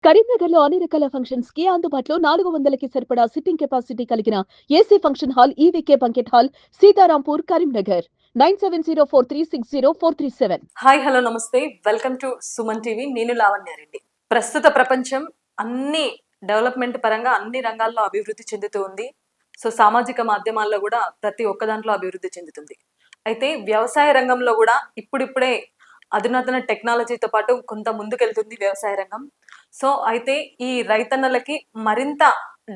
కరీంనగర్ లో అన్ని రకాల ఫంక్షన్స్ కి అందుబాటులో 400కి సరిపడా సిట్టింగ్ కెపాసిటీ కలిగిన AC function hall EVK banquet hall Sitarampur Karimnagar 9704360437. Hi hello నమస్తే వెల్కమ్ టు సుమన్ టీవీ. నేను లావణ్యారెడ్డి. ప్రస్తుత ప్రపంచం అన్ని డెవలప్మెంట్ పరంగా అన్ని రంగాల్లో అభివృద్ధి చెందుతూ ఉంది. సో సామాజిక మాధ్యమాల్లో కూడా ప్రతి ఒక్క దాంట్లో అభివృద్ధి చెందుతుంది. అయితే వ్యవసాయ రంగంలో కూడా ఇప్పుడిప్పుడే అధునాతన టెక్నాలజీతో పాటు కొంత ముందుకెళ్తుంది వ్యవసాయ రంగం. సో అయితే ఈ రైతన్నలకి మరింత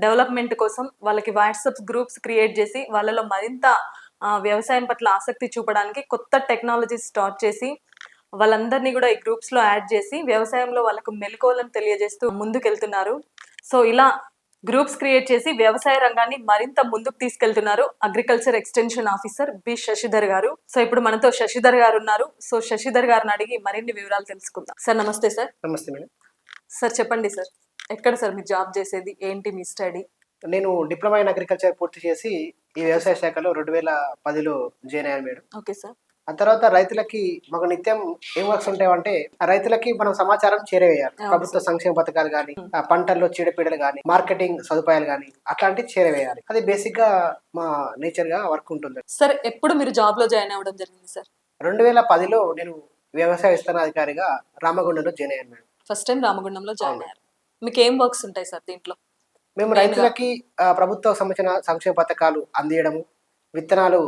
డెవలప్మెంట్ కోసం వాళ్ళకి వాట్సాప్ గ్రూప్స్ క్రియేట్ చేసి వాళ్ళలో మరింత వ్యవసాయం పట్ల ఆసక్తి చూపడానికి కొత్త టెక్నాలజీ స్టార్ట్ చేసి వాళ్ళందరినీ కూడా ఈ గ్రూప్స్ లో యాడ్ చేసి వ్యవసాయంలో వాళ్ళకు మెలకువలను తెలియజేస్తూ ముందుకెళ్తున్నారు. సో ఇలా గ్రూప్స్ క్రియేట్ చేసి వ్యవసాయ రంగాన్ని మరింత ముందుకు తీసుకెళ్తున్నారు agriculture extension officer B Shashidhar గారు. సో ఇప్పుడు మనతో శశిధర్ గారు ఉన్నారు. సో శశిధర్ గారిని అడిగి మరిన్ని వివరాలు తెలుసుకుందాం. సార్ నమస్తే. సార్ నమస్తే మేడం. సార్ చెప్పండి సార్, ఎక్కడ సార్ మీరు జాబ్ చేసేది, ఏంటి మీ స్టడీ? నేను డిప్లొమా ఇన్ అగ్రికల్చర్ పూర్తి చేసి ఈ వ్యవసాయ శాఖలో 2010లో జాయిన్ అయ్యాను మేడం. Okay sir. ఆ తర్వాత రైతులకి మాకు నిత్యం ఏం వర్క్స్ ఉంటాయంటే ఆ రైతులకి మనం సమాచారం చేరవేయాలి. ప్రభుత్వ సంక్షేమ పథకాలు కానీ, పంటల్లో చీడపీడలు కానీ, మార్కెటింగ్ సదుపాయాలు కానీ అట్లాంటివి చేరవేయాలి. అది బేసిక్ గా మా నేచర్ గా వర్క్ ఉంటుంది. సార్ ఎప్పుడు మీరు జాబ్ లో జాయిన్ అవ్వడం జరిగింది సార్? 2010లో నేను వ్యవసాయ విస్తరణాధికారిగా రామగుండంలో జాయిన్ అయ్యాను మేడం. ఫస్ట్ టైం రామగుండంలో జాయిన్ అయ్యారు. మీకు ఏం వర్క్స్ ఉంటాయి సార్ దీంట్లో? మేము రైతులకి ప్రభుత్వ సంబంధించిన సంక్షేమ పథకాలు అందియడము, విత్తనాలు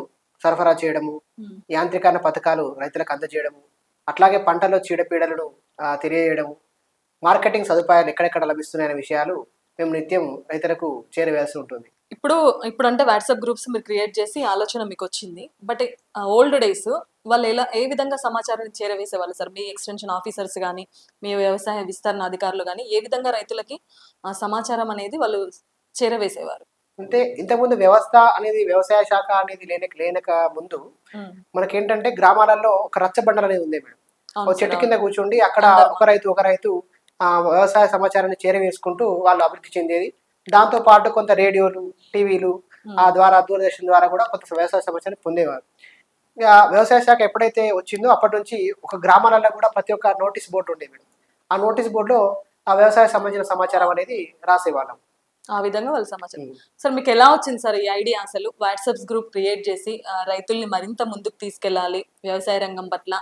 సరఫరా చేయడము, యాంత్రీకరణ పథకాలు రైతులకు అందజేయడము, అట్లాగే పంటలో చీడపీడలను తెలియజేయడము, మార్కెటింగ్ సదుపాయాలు ఎక్కడెక్కడ లభిస్తున్నాయనే విషయాలు మేము నిత్యం రైతులకు చేరవేయాల్సి ఉంటుంది. ఇప్పుడు అంటే వాట్సాప్ గ్రూప్స్ మీరు క్రియేట్ చేసి ఆలోచన మీకు వచ్చింది. బట్ ఓల్డ్ డేస్ వాళ్ళు ఏ విధంగా సమాచారాన్ని చేరవేసేవాళ్ళు సార్? మీ ఎక్స్టెన్షన్ ఆఫీసర్స్ కానీ, మీ వ్యవసాయ విస్తరణ అధికారులు కానీ ఏ విధంగా రైతులకి ఆ సమాచారం అనేది వాళ్ళు చేరవేసేవారు? అంటే ఇంతకుముందు వ్యవస్థ అనేది, వ్యవసాయ శాఖ అనేది లేనక ముందు మనకేంటంటే గ్రామాలలో ఒక రచ్చబండలు అనేది ఉంది మేడం. ఒక చెట్టు కింద కూర్చోండి, అక్కడ ఒక రైతు వ్యవసాయ సమాచారాన్ని చేరవేసుకుంటూ వాళ్ళు అభివృద్ధి చెందేది. దాంతో పాటు కొంత రేడియోలు, టీవీలు ద్వారా, దూరదర్శన్ ద్వారా కూడా కొంత వ్యవసాయ సమాచారం పొందేవారు. ఇక వ్యవసాయ శాఖ ఎప్పుడైతే వచ్చిందో అప్పటి నుంచి ఒక గ్రామాలలో కూడా ప్రతి ఒక్క నోటీస్ బోర్డు ఉండేది మేడం. ఆ నోటీస్ బోర్డులో ఆ వ్యవసాయ సంబంధించిన సమాచారం అనేది రాసేవాళ్ళం. ఆ విధంగా వాళ్ళ సమాచారం. సార్ మీకు ఎలా వచ్చింది సార్ ఈ ఐడియా? అసలు వాట్సాప్ గ్రూప్ క్రియేట్ చేసి రైతుల్ని మరింత ముందుకు తీసుకెళ్ళాలి వ్యవసాయ రంగం పట్ల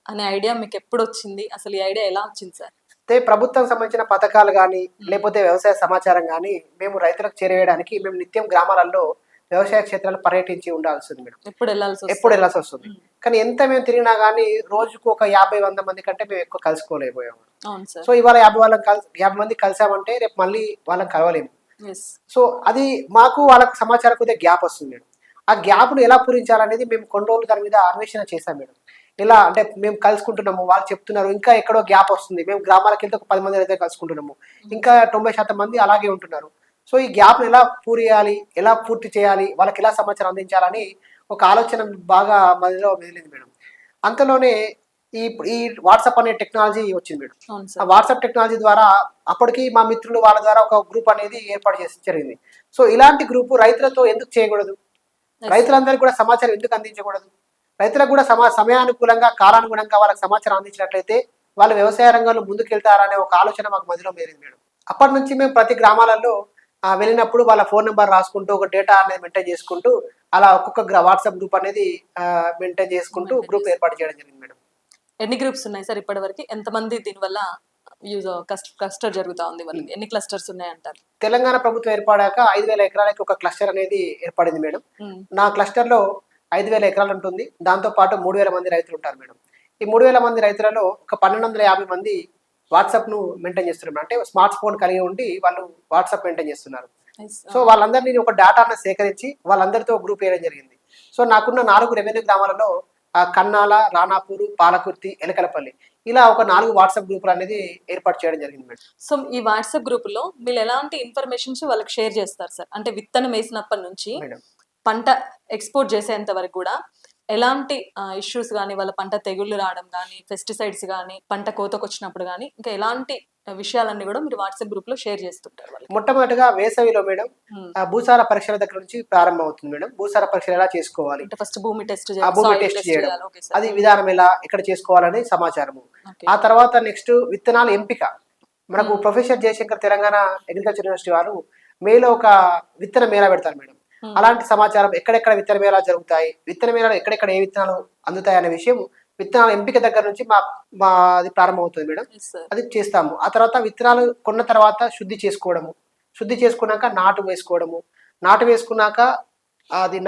అనే ఐడియా మీకు ఎప్పుడు వచ్చింది? అసలు ఈ ఐడియా ఎలా వచ్చింది సార్? అయితే ప్రభుత్వం సంబంధించిన పథకాలు కానీ, లేకపోతే వ్యవసాయ సమాచారం కానీ మేము రైతులకు చేరవేయడానికి మేము నిత్యం గ్రామాలలో వ్యవసాయ క్షేత్రాలు పర్యటించి ఉండాల్సింది మేడం. ఎప్పుడు వెళ్ళాల్సి వస్తుంది. కానీ ఎంత మేము తిరిగినా కానీ రోజుకు ఒక 50-100 మంది కంటే మేము ఎక్కువ కలుసుకోలేకపోయాము. సో ఇవాళ 50 మంది కలిసామంటే రేపు మళ్ళీ వాళ్ళని కలవలేము. సో అది మాకు వాళ్ళకు సమాచారం కొద్దిగా గ్యాప్ వస్తుంది మేడం. ఆ గ్యాప్ను ఎలా పూరించాలనేది మేము కొన్ని రోజులు దాని మీద అన్వేషణ చేశాం మేడం. ఇలా అంటే మేము కలుసుకుంటున్నాము, వాళ్ళు చెప్తున్నారు ఇంకా ఎక్కడో గ్యాప్ వస్తుంది. మేము గ్రామాలకు వెళ్తే ఒక 10 మంది అయితే కలుసుకుంటున్నాము, ఇంకా 90% మంది అలాగే ఉంటున్నారు. సో ఈ గ్యాప్ను ఎలా పూరియాలి, ఎలా పూర్తి చేయాలి, వాళ్ళకి ఎలా సమాచారం అందించాలని ఒక ఆలోచన బాగా మదిలో మెదిలింది మేడం. అంతలోనే ఈ వాట్సాప్ అనే టెక్నాలజీ వచ్చింది మేడం. ఆ వాట్సాప్ టెక్నాలజీ ద్వారా అప్పటికి మా మిత్రులు వాళ్ళ ద్వారా ఒక గ్రూప్ అనేది ఏర్పాటు చేసి జరిగింది. సో ఇలాంటి గ్రూపు రైతులతో ఎందుకు చేయకూడదు, రైతులందరికీ కూడా సమాచారం ఎందుకు అందించకూడదు, రైతులకు కూడా సమయానుకూలంగా కాలానుగుణంగా వాళ్ళకి సమాచారం అందించినట్లయితే వాళ్ళు వ్యవసాయ రంగంలో ముందుకెళ్తారనే ఒక ఆలోచన మాకు మధ్యలో మేరింది మేడం. అప్పటి నుంచి మేము ప్రతి గ్రామాలలో వెళ్ళినప్పుడు వాళ్ళ ఫోన్ నెంబర్ రాసుకుంటూ ఒక డేటా అనేది మెయింటైన్ చేసుకుంటూ అలా ఒక్కొక్క వాట్సాప్ గ్రూప్ అనేది మెయింటైన్ చేసుకుంటూ గ్రూప్ ఏర్పాటు చేయడం జరిగింది మేడం. ఎన్ని గ్రూప్స్ ఉన్నాయి సార్ ఇప్పటి వరకు? ఎంతమంది దీనివల్ల క్లస్టర్ జరుగుతా ఉంది? వాళ్ళకి ఎన్ని క్లస్టర్స్ ఉన్నాయంటారు? తెలంగాణ ప్రభుత్వం ఏర్పడాక 5,000 ఎకరాలకి ఒక క్లస్టర్ అనేది ఏర్పడింది మేడం. నా క్లస్టర్ లో 5,000 ఎకరాలు ఉంటుంది. దాంతో పాటు 3,000 మంది రైతులు ఉంటారు మేడం. ఈ 3,000 మంది రైతులలో ఒక 1,250 మంది వాట్సాప్ ను మెయింటైన్ చేస్తున్నారు. అంటే స్మార్ట్ ఫోన్ కలిగి ఉండి వాళ్ళు వాట్సాప్ మెయింటైన్ చేస్తున్నారు. సో వాళ్ళందరినీ ఒక డేటాను సేకరించి వాళ్ళందరితో గ్రూప్ వేయడం జరిగింది. సో నాకున్న 4 రెవెన్యూ గ్రామాలలో కన్నాల, రాణాపూరు, పాలకుర్తి, ఎలకలపల్లి ఇలా ఒక 4 వాట్సాప్ గ్రూపులు అనేది ఏర్పాటు చేయడం జరిగింది మేడం. సో ఈ వాట్సాప్ గ్రూప్ లో మీరు ఎలాంటి ఇన్ఫర్మేషన్స్ వాళ్ళకి షేర్ చేస్తారు సార్? అంటే విత్తనం వేసినప్పటి నుంచి పంట ఎక్స్పోర్ట్ చేసేంత వరకు కూడా ఎలాంటి ఇష్యూస్ కానీ, వాళ్ళ పంట తెగుళ్ళు రావడం కానీ, పెస్టిసైడ్స్ కానీ, పంట కోతకు వచ్చినప్పుడు కానీ, ఇంకా ఎలాంటి విషయాలన్నీ కూడా మీరు వాట్సాప్ గ్రూప్ లో షేర్ చేస్తుంటారు? మొట్టమొదటిగా వేసవిలో మేడం భూసార పరీక్షల దగ్గర నుంచి ప్రారంభం అవుతుంది మేడం. భూసార పరీక్షలు ఎలా చేసుకోవాలి, ఫస్ట్ భూమి టెస్ట్ చేయడం, అది విధానం ఎలా ఎక్కడ చేసుకోవాలని సమాచారము. ఆ తర్వాత నెక్స్ట్ విత్తనాల ఎంపిక, మనకు professor Jayashankar Telangana agriculture university వారు మేలో ఒక విత్తన మేళా పెడతారు మేడం. అలాంటి సమాచారం ఎక్కడెక్కడ విత్తన మేళా జరుగుతాయి, విత్తన మేళాలు ఎక్కడెక్కడ ఏ విత్తనాలు అందుతాయి అనే విషయం విత్తనాల ఎంపిక దగ్గర నుంచి అది ప్రారంభమవుతుంది మేడం. అది చేస్తాము. ఆ తర్వాత విత్తనాలు కొన్న తర్వాత శుద్ధి చేసుకోవడము, శుద్ధి చేసుకున్నాక నాటు వేసుకోవడము, నాటు వేసుకున్నాక అది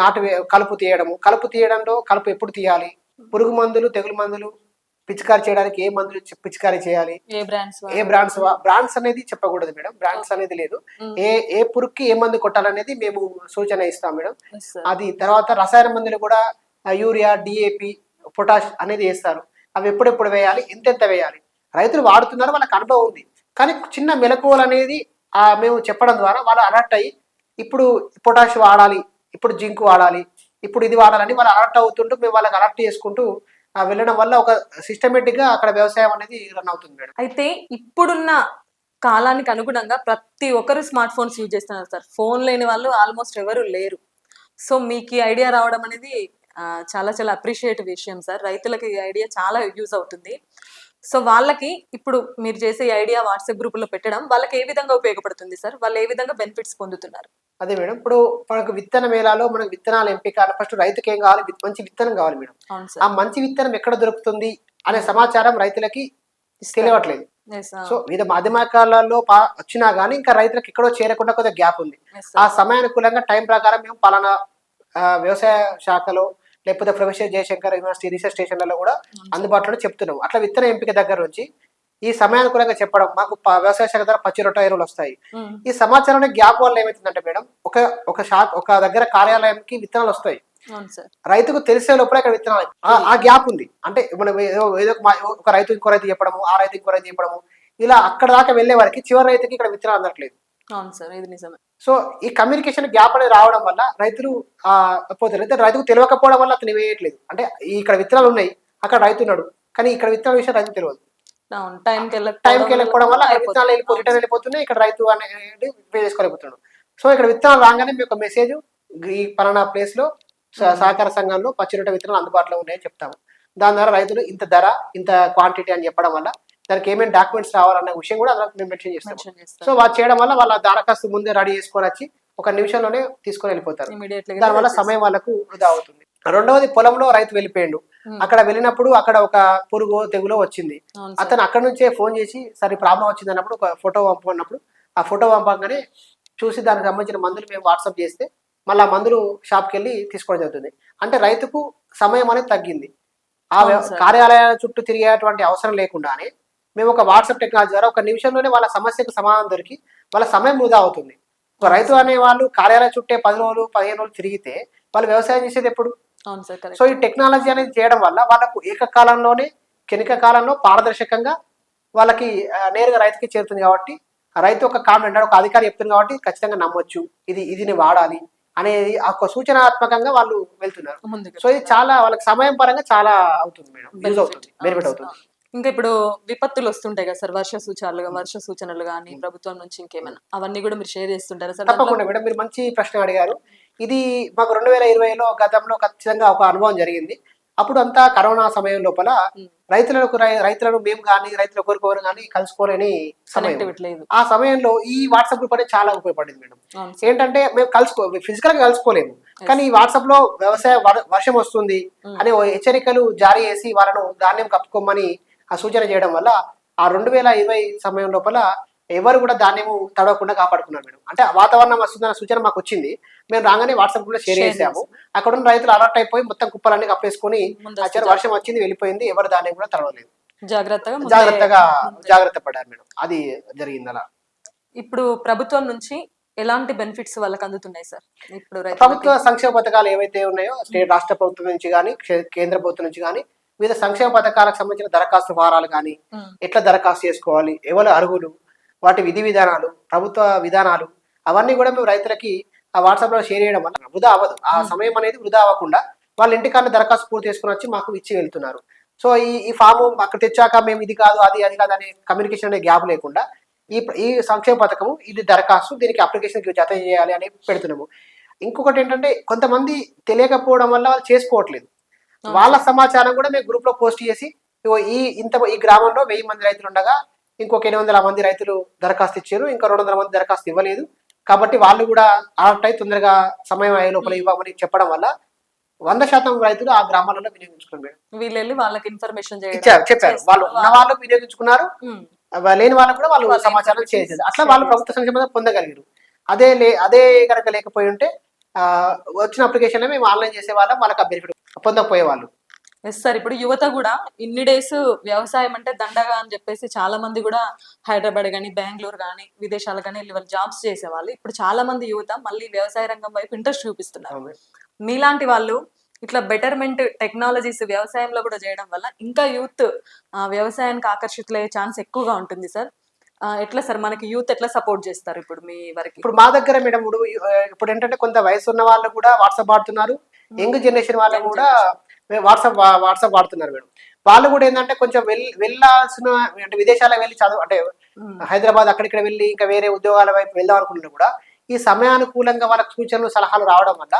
కలుపు తీయడము, కలుపు తీయడంలో కలుపు ఎప్పుడు తీయాలి, పురుగు మందులు తెగులు మందులు పిచికారి చేయడానికి ఏ మందులు పిచికారి చేయాలి, ఏ బ్రాండ్స్ అనేది చెప్పకూడదు మేడం, బ్రాండ్స్ అనేది లేదు. ఏ పురుగుకి ఏ మందు కొట్టాలనేది మేము సూచన ఇస్తాం మేడం. అది తర్వాత రసాయన మందులు కూడా యూరియా, డిఏపి, పొటాష్ అనేది వేస్తారు. అవి ఎప్పుడెప్పుడు వేయాలి, ఎంతెంత వేయాలి, రైతులు వాడుతున్నారు, వాళ్ళకి అనుభవం ఉంది. కానీ చిన్న మెలకువలు అనేది మేము చెప్పడం ద్వారా వాళ్ళు అలర్ట్ అయ్యి ఇప్పుడు పొటాష్ వాడాలి, ఇప్పుడు జింక్ వాడాలి, ఇప్పుడు ఇది వాడాలని వాళ్ళు అలర్ట్ అవుతుంటూ మేము వాళ్ళకి అలర్ట్ చేసుకుంటూ వెళ్ళడం వల్ల ఒక సిస్టమేటిక్ గా అక్కడ వ్యవసాయం అనేది రన్ అవుతుంది మేడం. అయితే ఇప్పుడున్న కాలానికి అనుగుణంగా ప్రతి ఒక్కరు స్మార్ట్ ఫోన్స్ యూజ్ చేస్తున్నారు సార్. ఫోన్ లేని వాళ్ళు ఆల్మోస్ట్ ఎవరు లేరు. సో మీకు ఈ ఐడియా రావడం అనేది చాలా చాలా అప్రిషియేట్ విషయం సార్. రైతులకి ఈ ఐడియా చాలా యూజ్ అవుతుంది. సో వాళ్ళకి ఇప్పుడు మీరు చేసే ఐడియా వాట్సాప్ గ్రూపులో పెట్టడం వాళ్ళకి ఏ విధంగా ఉపయోగపడుతుంది సార్? వాళ్ళు ఏ విధంగా బెనిఫిట్స్ పొందుతున్నారు? అదే మేడం, ఇప్పుడు మనకు విత్తన మేళాలో మనకు విత్తనాలు ఎంపిక ఫస్ట్ రైతుకి ఏం కావాలి, మంచి విత్తనం కావాలి మేడం. ఆ మంచి విత్తనం ఎక్కడ దొరుకుతుంది అనే సమాచారం రైతులకి తెలియట్లేదు. సో వివిధ మాధ్యమికాలలో వచ్చినా గానీ ఇంకా రైతులకు ఎక్కడో చేరకుండా కొద్దిగా గ్యాప్ ఉంది. ఆ సమయానుకూలంగా టైం ప్రకారం మేము పలానా వ్యవసాయ శాఖలో లేకపోతే ప్రొఫెసర్ జయశంకర్ యూనివర్సిటీ రీసెర్చ్ స్టేషన్లలో కూడా అందుబాటులో చెప్తున్నాం. అట్లా విత్తన ఎంపిక దగ్గర నుంచి ఈ సమయానుకూలంగా చెప్పడం, మాకు వ్యవసాయ శాఖ ద్వారా పచ్చి రొట్ట ఎరువులు వస్తాయి. ఈ సమాచారం గ్యాప్ వల్ల ఏమవుతుందంటే మేడం, ఒక దగ్గర కార్యాలయంకి విత్తనాలు వస్తాయి, రైతుకు తెలిసే లోపల ఇక్కడ విత్తనాలు ఆ గ్యాప్ ఉంది. అంటే మనం ఏదో ఒక రైతు ఇంకో రైతు చెప్పడము, ఆ రైతు ఇంకో రైతు చెప్పడము, ఇలా అక్కడ దాకా వెళ్లే వారికి చివరి రైతుకి ఇక్కడ విత్తనాలు అందట్లేదు. సో ఈ కమ్యూనికేషన్ గ్యాప్ అనేది రావడం వల్ల రైతులు పోతారు. రైతుకు తెలియకపోవడం వల్ల అతను వేయట్లేదు. అంటే ఇక్కడ విత్తనాలు ఉన్నాయి, అక్కడ రైతు ఉన్నాడు, కానీ ఇక్కడ విత్తనాల విషయం రైతు తెలియదు. టైంకి వెళ్ళకపోవడం వల్ల విత్తనాలు రిటర్న్ వెళ్ళిపోతున్నాయి, ఇక్కడ రైతు అనేది పే చేసుకోలేకపోతున్నాడు. సో ఇక్కడ విత్తనాలు రాగానే మీకు ఒక మెసేజ్, ఈ పలానా ప్లేస్ లో సహకార సంఘంలో పచ్చి రొట్టె విత్తనాలు అందుబాటులో ఉన్నాయని చెప్తాము. దాని ద్వారా రైతులు ఇంత ధర, ఇంత క్వాంటిటీ అని చెప్పడం వల్ల దానికి ఏమేమి డాక్యుమెంట్స్ రావాలన్న విషయం కూడా అందులో మేము మెన్షన్ చేస్తాం. సో వాళ్ళు చేయడం వల్ల వాళ్ళ దరఖాస్తు ముందే రెడీ చేసుకొని వచ్చి ఒక నిమిషంలోనే తీసుకొని వెళ్ళిపోతారు. దానివల్ల సమయం వాళ్ళకు వృధా అవుతుంది. రెండవది, పొలంలో రైతు వెళ్ళిపోయాడు, అక్కడ వెళ్ళినప్పుడు అక్కడ ఒక పురుగు తెగులో వచ్చింది, అతను అక్కడ నుంచే ఫోన్ చేసి సరే ప్రాబ్లం వచ్చింది అన్నప్పుడు ఒక ఫోటో పంపుకున్నప్పుడు ఆ ఫోటో పంపగానే చూసి దానికి సంబంధించిన మందులు మేము వాట్సాప్ చేస్తే మళ్ళీ ఆ మందులు షాప్కి వెళ్ళి తీసుకోవడం జరుగుతుంది. అంటే రైతుకు సమయం అనేది తగ్గింది. ఆ కార్యాలయాల చుట్టూ తిరిగేటువంటి అవసరం లేకుండానే మేము ఒక వాట్సాప్ టెక్నాలజీ ద్వారా ఒక నిమిషంలోనే వాళ్ళ సమస్యకు సమాధానం దొరికి వాళ్ళ సమయం వృధా అవుతుంది. ఒక రైతు అనే వాళ్ళు కార్యాలయ చుట్టే 10 రోజులు 15 రోజులు తిరిగితే వాళ్ళు వ్యవసాయం చేసేది ఎప్పుడు? సో ఈ టెక్నాలజీ అనేది చేయడం వల్ల వాళ్ళకు ఏకకాలంలోనే క్షణిక కాలంలో పారదర్శకంగా వాళ్ళకి నేరుగా రైతుకి చేరుతుంది. కాబట్టి రైతు ఒక కామెంట్ ఒక అధికారి చెప్తుంది కాబట్టి ఖచ్చితంగా నమ్మొచ్చు, ఇది వాడాలి అనేది ఒక సూచనాత్మకంగా వాళ్ళు వెళ్తున్నారు. సో ఇది చాలా వాళ్ళకి సమయం పరంగా చాలా అవుతుంది మేడం, యూజ్ అవుతుంది, బెనిఫిట్ అవుతుంది. ఇంకా ఇప్పుడు విపత్తులు వస్తుంటాయి కదా సార్, వర్ష సూచనలు కానీ ప్రభుత్వం నుంచి ఇంకేమైనా అవన్నీ కూడా మీరు షేర్ చేస్తుంటారా సార్? తప్పకుండా మేడం, మీరు మంచి ప్రశ్న అడిగారు. ఇది మాకు 2020లో గతంలో ఖచ్చితంగా ఒక అనుభవం జరిగింది. అప్పుడు అంతా కరోనా సమయం లోపల రైతులను మేము కానీ రైతులు ఒకరికొకరు కానీ కలుసుకోలేని సమయం. ఆ సమయంలో ఈ వాట్సాప్ గ్రూప్ అనేది చాలా ఉపయోగపడింది మేడం. ఏంటంటే మేము ఫిజికల్ గా కలుసుకోలేము, కానీ ఈ వాట్సాప్ లో వర్షం వస్తుంది అనే హెచ్చరికలు జారీ చేసి వాళ్ళను ధాన్యం కప్పుకోమని ఆ సూచన చేయడం వల్ల ఆ 2020 సమయం లోపల ఎవరు కూడా ధాన్యము తడవకుండా కాపాడుకున్నారు మేడం. అంటే వాతావరణం వస్తుందన్న సూచన మాకు వచ్చింది, మేము రాగానే వాట్సాప్ కూడా షేర్ చేసాము. అక్కడ ఉన్న రైతులు అలర్ట్ అయిపోయి మొత్తం కుప్పలన్నీ కప్పేసుకొని వర్షం వచ్చింది వెళ్ళిపోయింది, ఎవరు ధాన్యం కూడా తడవలేదు, జాగ్రత్త పడ్డారు మేడం. అది జరిగింది అలా. ఇప్పుడు ప్రభుత్వం నుంచి ఎలాంటి బెనిఫిట్స్ వాళ్ళకి అందుతున్నాయి సార్? ఇప్పుడు ప్రభుత్వ సంక్షేమ పథకాలు ఏవైతే ఉన్నాయో రాష్ట్ర ప్రభుత్వం నుంచి కానీ కేంద్ర ప్రభుత్వం నుంచి కానీ వివిధ సంక్షేమ పథకాలకు సంబంధించిన దరఖాస్తు ఫారాలు కానీ, ఎట్లా దరఖాస్తు చేసుకోవాలి, ఎవరు అర్హులు, వాటి విధి విధానాలు, ప్రభుత్వ విధానాలు అవన్నీ కూడా మేము రైతులకి ఆ వాట్సాప్ లో షేర్ చేయడం వల్ల వృధా అవ్వదు. ఆ సమయం అనేది వృధా అవ్వకుండా వాళ్ళ ఇంటికన్నా దరఖాస్తు పూర్తి చేసుకుని వచ్చి మాకు ఇచ్చి వెళ్తున్నారు. సో ఈ ఫాము అక్కడ తెచ్చాక మేము ఇది కాదు అది కాదు అనే కమ్యూనికేషన్ అనే గ్యాప్ లేకుండా ఈ సంక్షేమ పథకము ఇది దరఖాస్తు, దీనికి అప్లికేషన్ జత చేయాలి అని పెడుతున్నాము. ఇంకొకటి ఏంటంటే కొంతమంది తెలియకపోవడం వల్ల వాళ్ళు చేసుకోవట్లేదు. వాళ్ళ సమాచారం కూడా మేము గ్రూప్ లో పోస్ట్ చేసి ఈ గ్రామంలో 1000 మంది రైతులు ఉండగా ఇంకొక 800 మంది రైతులు దరఖాస్తు ఇచ్చారు, ఇంకా 200 మంది దరఖాస్తు ఇవ్వలేదు. కాబట్టి వాళ్ళు కూడా అలర్ట్ అయి తొందరగా సమయం అయ్యే లోపల ఇవ్వమని చెప్పడం వల్ల 100% రైతులు ఆ గ్రామాలలో వినియోగించుకున్నారు మేడం. వీళ్ళు వెళ్ళి వాళ్ళకి ఇన్ఫర్మేషన్ ఇచ్చారు, చెప్పారు. వాళ్ళు ఉన్న వాళ్ళు వినియోగించుకున్నారు, లేని వాళ్ళకు కూడా వాళ్ళు సమాచారం చేసేది. అట్లా వాళ్ళు ప్రభుత్వ సంక్షేమ పొందగలిగారు. అదే కనుక లేకపోయి ఉంటే వచ్చిన అప్లికేషన్ మేము ఆన్లైన్ చేసే వాళ్ళం, వాళ్ళకి ఆ బెనిఫిట్ పొందకపోయేవాళ్ళు. ఎస్ సార్, ఇప్పుడు యువత కూడా ఇన్ని డేస్ వ్యవసాయం అంటే దండగా అని చెప్పేసి చాలా మంది కూడా హైదరాబాద్ కానీ బెంగళూరు కానీ విదేశాలు కానీ వెళ్ళి వాళ్ళు జాబ్స్ చేసేవాళ్ళు. ఇప్పుడు చాలా మంది యువత మళ్ళీ వ్యవసాయ రంగం వైపు ఇంట్రెస్ట్ చూపిస్తున్నారు. మీలాంటి వాళ్ళు ఇట్లా బెటర్మెంట్ టెక్నాలజీస్ వ్యవసాయంలో కూడా చేయడం వల్ల ఇంకా యూత్ వ్యవసాయానికి ఆకర్షితులయ్యే ఛాన్స్ ఎక్కువగా ఉంటుంది సార్. ఎట్లా సార్ మనకి యూత్ ఎట్లా సపోర్ట్ చేస్తారు ఇప్పుడు మీ వరకు? ఇప్పుడు మా దగ్గర మేడం ఇప్పుడు ఏంటంటే కొంత వయసు ఉన్న వాళ్ళు కూడా వాట్సాప్ వాడుతున్నారు, యంగ్ జనరేషన్ వాళ్ళు కూడా వాట్సాప్ వాడుతున్నారు మేడం. వాళ్ళు కూడా ఏంటంటే కొంచెం వెళ్ళాల్సిన అంటే విదేశాలకు వెళ్ళి చదువు అంటే హైదరాబాద్ అక్కడిక్కడ వెళ్ళి ఇంకా వేరే ఉద్యోగాల వైపు వెళ్దాం అనుకుంటున్నా కూడా ఈ సమయానుకూలంగా వాళ్ళకి సూచనలు సలహాలు రావడం వల్ల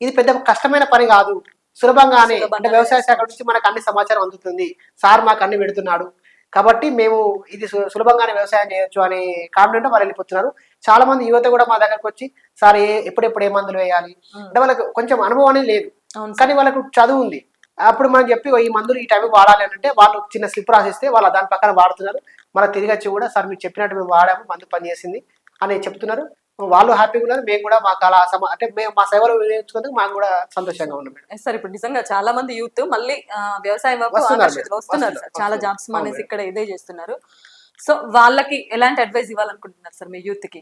ఇది పెద్ద కష్టమైన పని కాదు, సులభంగానే అంటే వ్యవసాయ శాఖ నుంచి మనకు అన్ని సమాచారం అందుతుంది, సార్ మాకు అన్ని పెడుతున్నాడు కాబట్టి మేము ఇది సులభంగానే వ్యవసాయం చేయొచ్చు అనే కాన్ఫిడెంట్ వాళ్ళు వెళ్ళిపోతున్నారు. చాలా మంది యువత కూడా మా దగ్గరకు వచ్చి సార్ ఎప్పుడెప్పుడు ఏ మందులు వేయాలి అంటే వాళ్ళకి కొంచెం అనుభవం అనేది లేదు, కానీ వాళ్ళకు చదువు ఉంది. అప్పుడు మనం చెప్పి ఈ మందులు ఈ టైం వాడాలి అని అంటే వాళ్ళు చిన్న స్లిప్ రాసిస్తే వాళ్ళు దాని పక్కన వాడుతున్నారు. మళ్ళీ తిరిగి వచ్చి కూడా సార్ మీరు చెప్పినట్టు మేము వాడాము, మందు పనిచేసింది అని చెప్తున్నారు. వాళ్ళు హ్యాపీగా ఉన్నారు, మేము కూడా మాకు అలా అంటే మేము మా సేవలు వినియోగించుకుందుకు మాకు కూడా సంతోషంగా ఉన్నాం మేడం. సార్ ఇప్పుడు నిజంగా చాలా మంది యూత్ మళ్ళీ వ్యవసాయం వైపు వస్తున్నారు సార్, చాలా జాబ్స్ మానేసి ఇక్కడ ఇదే చేస్తున్నారు. సో వాళ్ళకి ఎలాంటి అడ్వైస్ ఇవ్వాలనుకుంటున్నారు సార్ మీ యూత్ కి?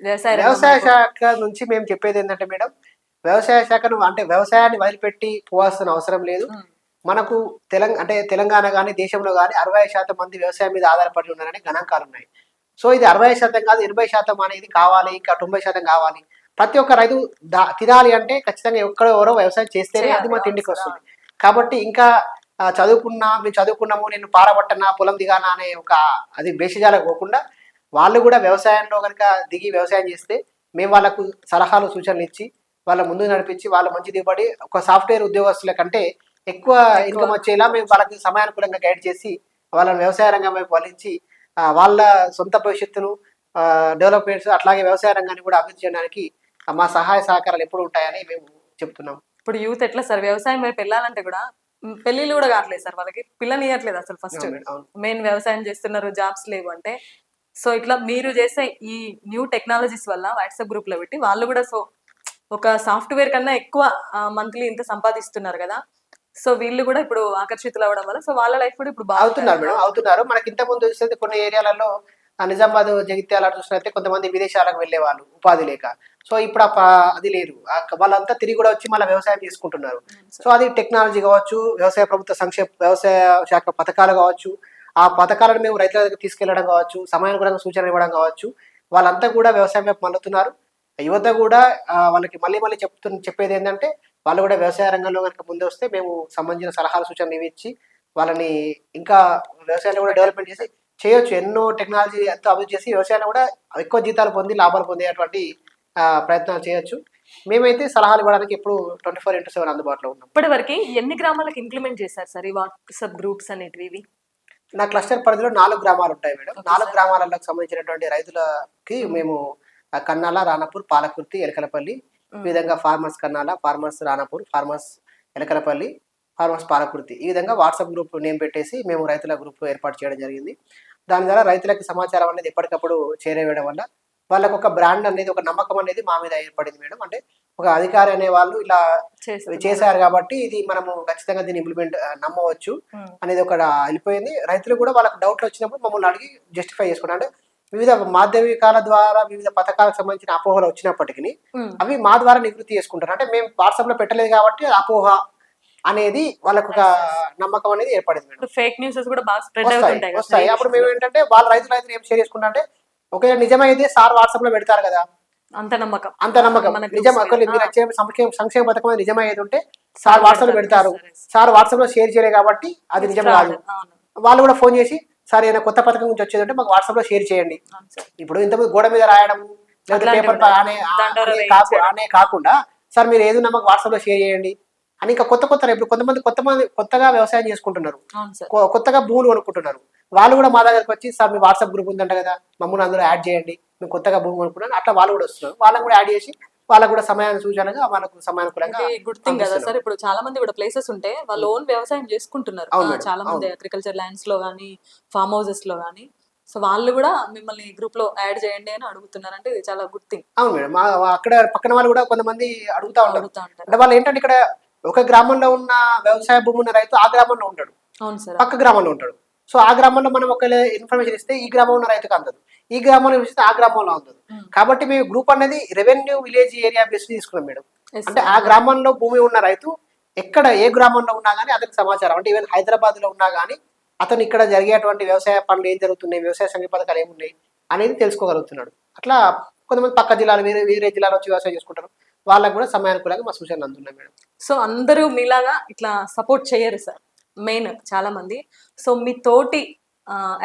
వ్యవసాయ శాఖ నుంచి మేము చెప్పేది ఏంటంటే మేడం, వ్యవసాయ శాఖను అంటే వ్యవసాయాన్ని వదిలిపెట్టి పోవాల్సిన అవసరం లేదు. మనకు తెలంగాణ కానీ దేశంలో కానీ 60% మంది వ్యవసాయం మీద ఆధారపడి ఉన్నారని గణాంకాలు ఉన్నాయి. సో ఇది 60% కాదు 80% అనేది కావాలి, ఇంకా 90% కావాలి. ప్రతి ఒక్క రైతు తినాలి అంటే ఖచ్చితంగా ఎవరో వ్యవసాయం చేస్తేనే అది మా తిండికి వస్తుంది. కాబట్టి ఇంకా మేము చదువుకున్నాము నేను పారబట్టనా పొలం దిగానా అనే ఒక అది బేసిజాలకు పోకుండా వాళ్ళు కూడా వ్యవసాయంలో కనుక దిగి వ్యవసాయం చేస్తే మేము వాళ్ళకు సలహాలు సూచనలు ఇచ్చి వాళ్ళ ముందు నడిపించి వాళ్ళ మంచి దిగుబడి ఒక సాఫ్ట్వేర్ ఉద్యోగస్తుల కంటే ఎక్కువ ఇన్కమ్ వచ్చేలా మేము వాళ్ళకి సమయానుకూలంగా గైడ్ చేసి వాళ్ళని వ్యవసాయ రంగం వైపు వలించి వాళ్ళ సొంత భవిష్యత్తును డెవలప్మెంట్స్ అట్లాగే వ్యవసాయ రంగాన్ని కూడా అభివృద్ధి చేయడానికి మా సహాయ సహకారాలు ఎప్పుడు ఉంటాయని మేము చెప్తున్నాం. ఇప్పుడు యూత్ ఎట్లా సార్ వ్యవసాయం వైపు వెళ్ళాలంటే కూడా పెళ్లిళ్ళు కూడా కావట్లేదు సార్, వాళ్ళకి పిల్లనియట్లేదు అసలు. ఫస్ట్ మెయిన్ వ్యవసాయం చేస్తున్నారు, జాబ్స్ లేవు అంటే. సో ఇట్లా మీరు చేసే ఈ న్యూ టెక్నాలజీస్ వల్ల వాట్సాప్ గ్రూప్ లో పెట్టి వాళ్ళు కూడా సో ఒక సాఫ్ట్వేర్ కన్నా ఎక్కువ మంత్లీ ఇంత సంపాదిస్తున్నారు కదా. సో వీళ్ళు కూడా ఇప్పుడు ఆకర్షితులు అవ్వడం వల్ల సో వాళ్ళ లైఫ్ కూడా ఇప్పుడు అవుతున్నారు మేడం, అవుతున్నారు. మనకి ఇంత ముందు చూస్తే కొన్ని ఏరియాలలో నిజామాబాద్ జగిత్యాల చూసినట్లయితే కొంతమంది విదేశాలకు వెళ్ళేవాళ్ళు ఉపాధి లేక. సో ఇప్పుడు అది లేదు, వాళ్ళంతా తిరిగి కూడా వచ్చి మళ్ళీ వ్యవసాయం చేసుకుంటున్నారు. సో అది టెక్నాలజీ కావచ్చు, వ్యవసాయ వ్యవసాయ శాఖ పథకాలు కావచ్చు, ఆ పథకాలను మేము రైతుల దగ్గర తీసుకెళ్లడం కావచ్చు, సమయానుకూలంగా సూచనలు ఇవ్వడం కావచ్చు, వాళ్ళంతా కూడా వ్యవసాయం వైపు మళ్ళుతున్నారు. యువత కూడా వాళ్ళకి మళ్ళీ చెప్పేది ఏంటంటే వాళ్ళు కూడా వ్యవసాయ రంగంలో కనుక ముందే వస్తే మేము సంబంధించిన సలహాలు సూచనలు ఇచ్చి వాళ్ళని ఇంకా వ్యవసాయాన్ని కూడా డెవలప్మెంట్ చేసి చేయొచ్చు. ఎన్నో టెక్నాలజీ ఎంతో అభివృద్ధి చేసి వ్యవసాయాన్ని కూడా ఎక్కువ జీతాలు పొంది లాభాలు పొందేటువంటి ప్రయత్నాలు చేయొచ్చు. మేమైతే సలహాలు ఇవ్వడానికి ఎప్పుడు 24/7 అందుబాటులో ఉన్నాం. ఇప్పటి వరకు ఎన్ని గ్రామాలకు ఇంప్లిమెంట్ చేశారు సార్ ఈ వాట్సాప్ గ్రూప్స్ అనేటివి? నా క్లస్టర్ పరిధిలో 4 గ్రామాలు ఉంటాయి మేడం. 4 గ్రామాలకు సంబంధించినటువంటి రైతులకి మేము కన్నాల, రాణపూర్, పాలకుర్తి, ఎలకలపల్లి ఈ విధంగా farmers Kannala, farmers Ranapur, farmers Elakalapalli, farmers Palakurthi ఈ విధంగా వాట్సాప్ గ్రూప్ నేమ్ పెట్టేసి మేము రైతుల గ్రూప్ ఏర్పాటు చేయడం జరిగింది. దాని ద్వారా రైతులకు సమాచారం అనేది ఎప్పటికప్పుడు చేరవేయడం వల్ల వాళ్ళకు ఒక బ్రాండ్ అనేది ఒక నమ్మకం అనేది మా మీద ఏర్పడింది మేడం. అంటే ఒక అధికారి అనే వాళ్ళు ఇలా చేశారు కాబట్టి ఇది మనము ఖచ్చితంగా దీన్ని ఇంప్లిమెంట్ నమ్మవచ్చు అనేది ఒక వెళ్ళిపోయింది. రైతులు కూడా వాళ్ళకి డౌట్లు వచ్చినప్పుడు మమ్మల్ని అడిగి జస్టిఫై చేసుకున్నారు. అంటే వివిధ మాధ్యమికాల ద్వారా వివిధ పథకాలకు సంబంధించిన అపోహలు వచ్చినప్పటికీ అవి మా ద్వారా నివృత్తి చేసుకుంటారు. అంటే మేము వాట్సాప్ లో పెట్టలేదు కాబట్టి అపోహ అనేది వాళ్ళకు ఒక నమ్మకం అనేది ఏర్పడింది. ఫేక్ న్యూస్ కూడా బాగా స్ప్రెడ్ వస్తాయి. అప్పుడు మేము ఏంటంటే వాళ్ళ రైతులు ఏం షేర్ చేసుకుంటా అంటే ఒకవేళ నిజమైతే సార్ వాట్సాప్ లో పెడతారు కదా, అంత నమ్మకం నిజం. మీరు వచ్చే సంక్షేమ పథకం నిజమయ్యేది ఉంటే సార్ వాట్సాప్ లో పెడతారు, సార్ వాట్సాప్ లో షేర్ చేయలేదు కాబట్టి అది నిజం కాదు. వాళ్ళు కూడా ఫోన్ చేసి సార్ ఏదైనా కొత్త పథకం నుంచి వచ్చేదంటే మాకు వాట్సాప్ లో షేర్ చేయండి. ఇప్పుడు ఇంతకుముందు గోడ మీద రాయడం లేకపోతే పేపర్ అనే కాకుండా సార్ మీరు ఏదైనా మాకు వాట్సాప్ లో షేర్ చేయండి అని ఇంకా కొత్త ఇప్పుడు కొత్తగా వ్యవసాయం చేసుకుంటున్నారు, కొత్తగా భూములు కొనుక్కుంటున్నారు. వాళ్ళు కూడా మా దగ్గరకు వచ్చి సార్ మీ వాట్సాప్ గ్రూప్ ఉందంట కదా, మమ్మల్ని అందులో యాడ్ చేయండి, మేము కొత్తగా భూమి కొనుక్కున్నాను, అట్లా వాళ్ళు కూడా వస్తున్నారు. వాళ్ళని కూడా యాడ్ చేసి వాళ్ళకు కూడా సమయాన్ని సూచనగా మనకు సమయానుకూలంగా గుడ్ థింగ్ కదా సార్. ఇప్పుడు చాలా మంది కూడా ప్లేసెస్ ఉంటే వాళ్ళు ఓన్ వ్యవసాయం చేసుకుంటున్నారు. చాలా మంది అగ్రికల్చర్ ల్యాండ్స్ లో గానీ ఫార్మ్ హౌసెస్ లో గానీ. సో వాళ్ళు కూడా మిమ్మల్ని గ్రూప్ లో యాడ్ చేయండి అని అడుగుతున్నారు, అంటే ఇది చాలా గుడ్ థింగ్. అవును మేడం, అక్కడ పక్కన వాళ్ళు కూడా కొంతమంది అడుగుతా ఉంటారు. అంటే వాళ్ళు ఏంటంటే ఇక్కడ ఒక గ్రామంలో ఉన్న వ్యవసాయ భూమి ఉన్న రైతు ఆ గ్రామంలో ఉంటాడు, అవును సార్, పక్క గ్రామంలో ఉంటాడు. సో ఆ గ్రామంలో మనం ఒక ఇన్ఫర్మేషన్ ఇస్తే ఈ గ్రామంలో ఉన్న రైతుకు అందదు, ఈ గ్రామంలో ఇస్తే ఆ గ్రామంలో అందదు. కాబట్టి మేము గ్రూప్ అనేది రెవెన్యూ విలేజ్ ఏరియా బేస్ తీసుకున్నాం మేడం. అంటే ఆ గ్రామంలో భూమి ఉన్న రైతు ఎక్కడ ఏ గ్రామంలో ఉన్నా కానీ అతనికి సమాచారం, అంటే ఈవెన్ హైదరాబాద్ లో ఉన్నా కానీ అతను ఇక్కడ జరిగేటువంటి వ్యవసాయ పనులు ఏం జరుగుతున్నాయి, వ్యవసాయ సంఘ పథకాలు ఏమున్నాయి అనేది తెలుసుకోగలుగుతున్నాడు. అట్లా కొంతమంది పక్క జిల్లాలు వేరే జిల్లాలో వచ్చి వ్యవసాయం చేసుకుంటారు, వాళ్ళకు కూడా సమయానుకూలంగా మా సూచనలు అందుతున్నాయి మేడం. సో అందరూ మీలాగా ఇట్లా సపోర్ట్ చేయరు సార్, మెయిన్ చాలా మంది. సో మీ తోటి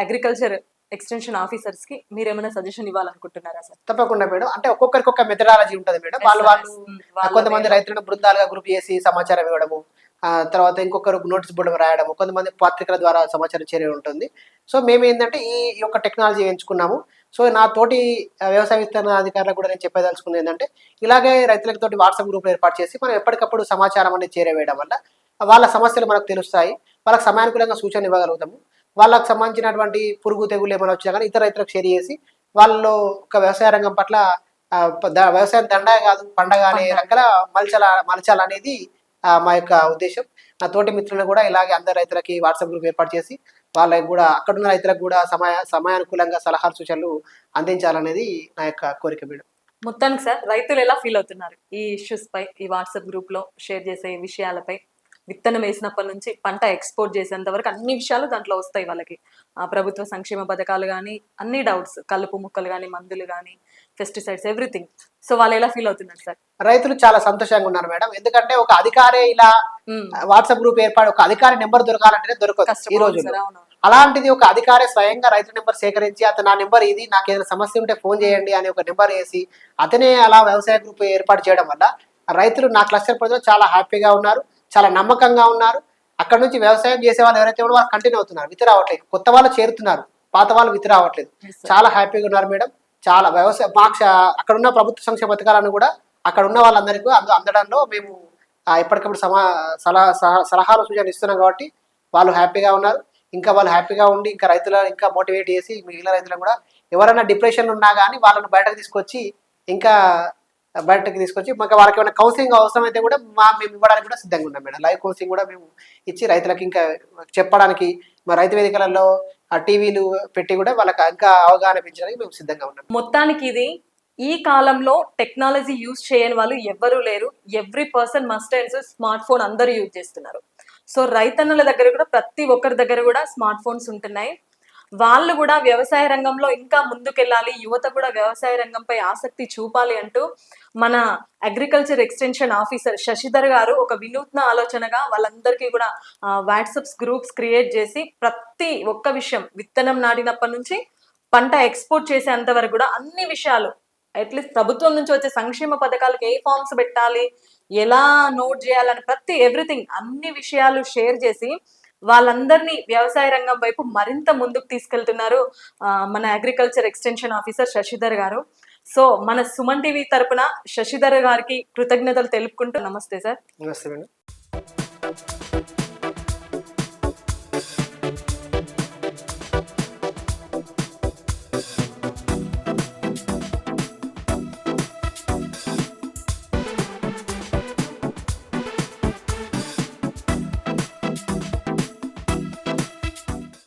అగ్రికల్చర్ ఎక్స్టెన్షన్ ఆఫీసర్స్ కి మీరు ఏమైనా సజెషన్ ఇవ్వాలనుకుంటున్నారా సార్? తప్పకుండా మేడం. అంటే ఒక్కొక్కరికి ఒక మెథడాలజీ ఉంటుంది మేడం. వాళ్ళు కొంతమంది రైతులను బృందాలుగా గ్రూప్ చేసి సమాచారం ఇవ్వడము, తర్వాత ఇంకొకరు నోటీస్ బోర్డు రాయడము, కొంతమంది పత్రికల ద్వారా సమాచారం చేరే ఉంటుంది. సో మేము ఏంటంటే ఈ యొక్క టెక్నాలజీ ఎంచుకున్నాము. సో నా తోటి వ్యవసాయ విస్తరణ అధికారులకు కూడా నేను చెప్పదలుచుకుంది ఏంటంటే ఇలాగే రైతులకి తోటి వాట్సాప్ గ్రూప్ ఏర్పాటు చేసి మనం ఎప్పటికప్పుడు సమాచారం అనేది చేరవేయడం వల్ల వాళ్ళ సమస్యలు మనకు తెలుస్తాయి, వాళ్ళకి సమయానుకూలంగా సూచన ఇవ్వగలుగుతాము. వాళ్ళకి సంబంధించినటువంటి పురుగు తెగులు ఏమైనా వచ్చినా కానీ ఇతర రైతులకు షేర్ చేసి వాళ్ళలో ఒక వ్యవసాయ రంగం పట్ల వ్యవసాయం దండ కాదు పండగ అనే రకాల మలచాలనేది మా యొక్క ఉద్దేశం. నా తోటి మిత్రులను కూడా ఇలాగే అందరు రైతులకి వాట్సాప్ గ్రూప్ ఏర్పాటు చేసి వాళ్ళకి కూడా అక్కడున్న రైతులకు కూడా సమయానుకూలంగా సలహాలు సూచనలు అందించాలనేది నా యొక్క కోరిక మేడం. మొత్తానికి సార్ రైతులు ఎలా ఫీల్ అవుతున్నారు ఈ ఇష్యూస్ పై, ఈ వాట్సాప్ గ్రూప్ లో షేర్ చేసే విషయాలపై? విత్తనం వేసినప్పటి నుంచి పంట ఎక్స్పోర్ట్ చేసేంత వరకు అన్ని విషయాలు దాంట్లో వస్తాయి వాళ్ళకి. ప్రభుత్వ సంక్షేమ పథకాలు కానీ అన్ని డౌట్స్, కలుపు ముక్కలు కానీ మందులు కానీ పెస్టిసైడ్స్ ఎవ్రీథింగ్. సో వాళ్ళు ఎలా ఫీల్ అవుతున్నారు సార్? రైతులు చాలా సంతోషంగా ఉన్నారు మేడం. ఎందుకంటే ఒక అధికారి ఇలా వాట్సాప్ గ్రూప్ ఏర్పాటు, ఒక అధికారి నెంబర్ దొరకాలంటేనే దొరకదు ఈ రోజు. అలాంటిది ఒక అధికారి స్వయంగా రైతు నెంబర్ సేకరించి అతను నా నెంబర్ ఇది, నాకు ఏదైనా సమస్య ఉంటే ఫోన్ చేయండి అని ఒక నెంబర్ వేసి అతనే అలా వ్యవసాయ గ్రూప్ ఏర్పాటు చేయడం వల్ల రైతులు నా క్లస్టర్ పరిధిలో చాలా హ్యాపీగా ఉన్నారు, చాలా నమ్మకంగా ఉన్నారు. అక్కడ నుంచి వ్యవసాయం చేసే వాళ్ళు ఎవరైతే కూడా వాళ్ళు కంటిన్యూ అవుతున్నారు, విత్తి రావట్లేదు. కొత్త వాళ్ళు చేరుతున్నారు, పాత వాళ్ళు విత్తి రావట్లేదు. చాలా హ్యాపీగా ఉన్నారు మేడం. చాలా వ్యవసాయ అక్కడ ఉన్న ప్రభుత్వ సంక్షేమ పథకాలను కూడా అక్కడ ఉన్న వాళ్ళందరికీ అందడంలో మేము ఎప్పటికప్పుడు సలహాలు సూచనలు ఇస్తున్నాం కాబట్టి వాళ్ళు హ్యాపీగా ఉన్నారు. ఇంకా వాళ్ళు హ్యాపీగా ఉండి ఇంకా రైతులను ఇంకా మోటివేట్ చేసి మిగిలిన రైతులను కూడా ఎవరైనా డిప్రెషన్ ఉన్నా కానీ వాళ్ళని బయటకు తీసుకొచ్చి మాకు వాళ్ళకి ఏమైనా కౌన్సిలింగ్ అవసరం అయితే కూడా మేము ఇవ్వడానికి కూడా సిద్ధంగా ఉన్నాం మేడం. లైవ్ కౌన్సిలింగ్ కూడా మేము ఇచ్చి రైతులకు ఇంకా చెప్పడానికి మా రైతు వేదికలలో ఆ టీవీలు పెట్టి కూడా వాళ్ళకి ఇంకా అవగాహన పెంచడానికి మేము సిద్ధంగా ఉన్నాం. మొత్తానికి ఇది ఈ కాలంలో టెక్నాలజీ యూజ్ చేయని వాళ్ళు ఎవ్వరూ లేరు. Every person must and smart phone అందరూ యూజ్ చేస్తున్నారు. సో రైతన్నుల దగ్గర కూడా ప్రతి ఒక్కరి దగ్గర కూడా స్మార్ట్ ఫోన్స్ ఉంటున్నాయి. వాళ్ళు కూడా వ్యవసాయ రంగంలో ఇంకా ముందుకెళ్ళాలి, యువత కూడా వ్యవసాయ రంగంపై ఆసక్తి చూపాలి అంటూ మన అగ్రికల్చర్ ఎక్స్టెన్షన్ ఆఫీసర్ శశిధర్ గారు ఒక వినూత్న ఆలోచనగా వాళ్ళందరికీ కూడా వాట్సాప్ గ్రూప్స్ క్రియేట్ చేసి ప్రతి ఒక్క విషయం, విత్తనం నాటినప్పటి నుంచి పంట ఎక్స్పోర్ట్ చేసేంత వరకు కూడా అన్ని విషయాలు, అట్లీస్ట్ ప్రభుత్వం నుంచి వచ్చే సంక్షేమ పథకాలకు ఏ ఫార్మ్స్ పెట్టాలి, ఎలా నోట్ చేయాలని ప్రతి ఎవ్రీథింగ్ అన్ని విషయాలు షేర్ చేసి వాళ్ళందరినీ వ్యవసాయ రంగం వైపు మరింత ముందుకు తీసుకెళ్తున్నారు మన అగ్రికల్చర్ ఎక్స్టెన్షన్ ఆఫీసర్ శశిధర్ గారు. సో మన సుమన్ టీవీ తరపున శశిధర్ గారికి కృతజ్ఞతలు తెలుపుకుంటూ నమస్తే సార్. నమస్తే మేడం.